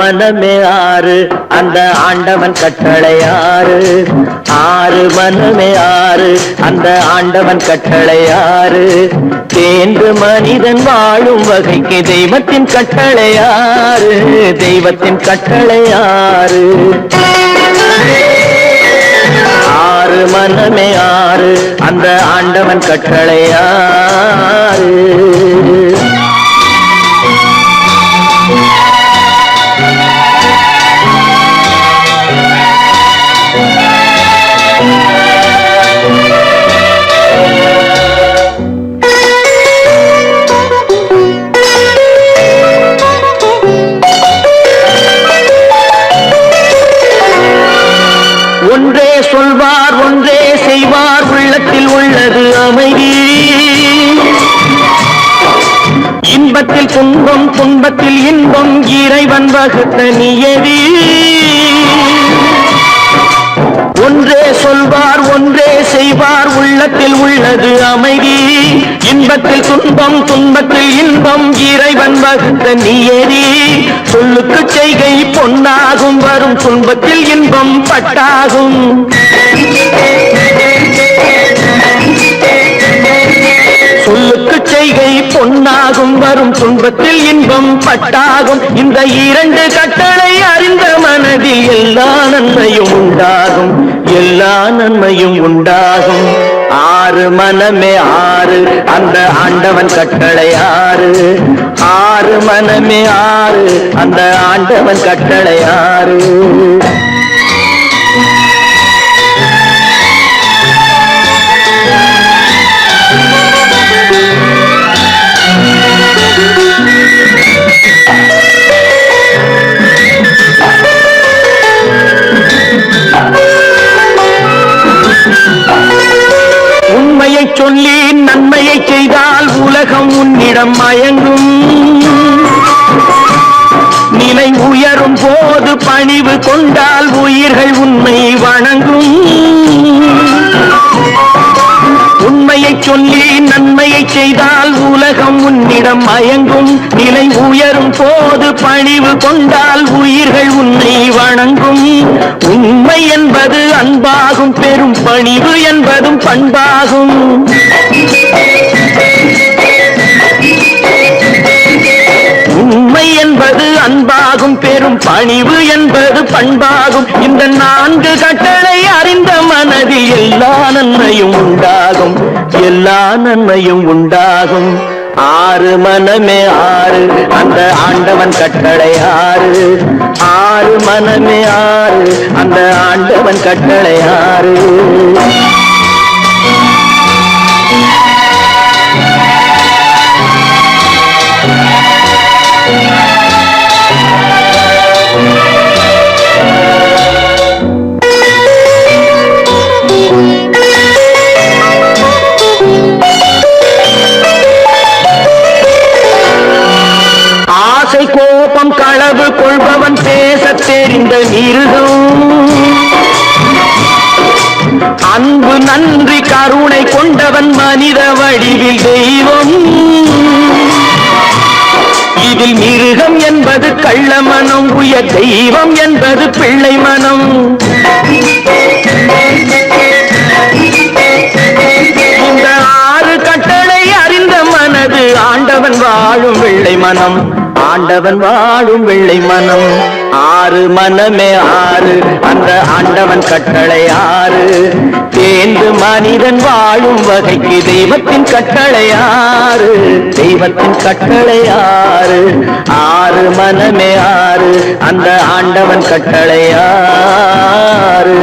மனமே ஆறு அந்த ஆண்டவன் கட்டளை ஆறு. ஆறு மனமே ஆறு அந்த ஆண்டவன் கட்டளை ஆறு. தேர்ந்து மனிதன் வாழும் வகைக்கு தெய்வத்தின் கட்டளை ஆறு. தெய்வத்தின் கட்டளை ஆறு. ஆறு மனமே ஆறு அந்த ஆண்டவன் கட்டளை ஆறு. ஒன்றே சொல்வார் ஒன்றே செய்வார் உள்ளத்தில் உள்ளது அமைதி. இன்பத்தில் துன்பம் துன்பத்தில் இன்பம் இறைவன் வகுத்த நியதி. ஒன்றே சொல்வார் ஒன்றே செய்வார் உள்ளத்தில் உள்ளது அமைதி. இன்பத்தில் துன்பம் துன்பத்தில் இன்பம் இறைவன் வகுத்த நியதி. சொல்லுக்கு செய்கை பொன்னாகும் வரும் துன்பத்தில் இன்பம் பட்டாகும். சொல்லுக்கு செய்கை பொன்னாகும் வரும் துன்பத்தில் இன்பம் பட்டாகும். இந்த இரண்டு கட்டளை அறிந்த மனதில் எல்லா நன்மையும் உண்டாகும். எல்லா நன்மையும் உண்டாகும். ஆறு மனமே ஆறு அந்த ஆண்டவன் கட்டளை ஆறு. ஆறு மனமே ஆறு அந்த ஆண்டவன் கட்டளை ஆறு. உண்மையை சொல்லி நன்மையை செய்தால் உலகம் உன்னிடம் மயங்கும். நிலை உயரும் போது பணிவு கொண்டால் உயிர்கள் உன்னை வணங்கும். உண்மையை சொல்லி நன்மையை செய்தால் உலகம் உன்னிடம் மயங்கும். நிலை உயரும் போது பணிவு கொண்டால் உயிர்கள் உன்னை வணங்கும். உண்மை என்பது அன்பாகும் பெரும் பணிவு என்பதும் பண்பாகும். உண்மை என்பது அன்பாகும் பெரும் பணிவு என்பது பண்பாகும். இந்த நான்கு கட்டளை அறிந்த மனதில் எல்லா நன்மையும் உண்டாகும். எல்லா நன்மையும் உண்டாகும். ஆறு மனமே ஆறு அந்த ஆண்டவன் கட்டளை ஆறு. ஆறு மனமே ஆறு அந்த ஆண்டவன் கட்டளை ஆறு. ஆசை கோபம் களவு கொள்பவன் பேச தெரிந்த மிருகம். அன்பு நன்றி கருணை கொண்டவன் மனித வடிவில் தெய்வம். இதில் மிருகம் என்பது கள்ள மனம். உயர் தெய்வம் என்பது பிள்ளை மனம். இந்த ஆறு கட்டளை அறிந்த மனது ஆண்டவன் வாழும் வெள்ளை மனம். ஆண்டவன் வாழும் வெள்ளை மனம். ஆறு மனமே ஆறு அந்த ஆண்டவன் கட்டளை ஆறு. தேர்ந்து மனிதன் வாழும் வகைக்கு தெய்வத்தின் கட்டளை ஆறு. தெய்வத்தின் கட்டளை ஆறு. ஆறு மனமே ஆறு அந்த ஆண்டவன் கட்டளை ஆறு.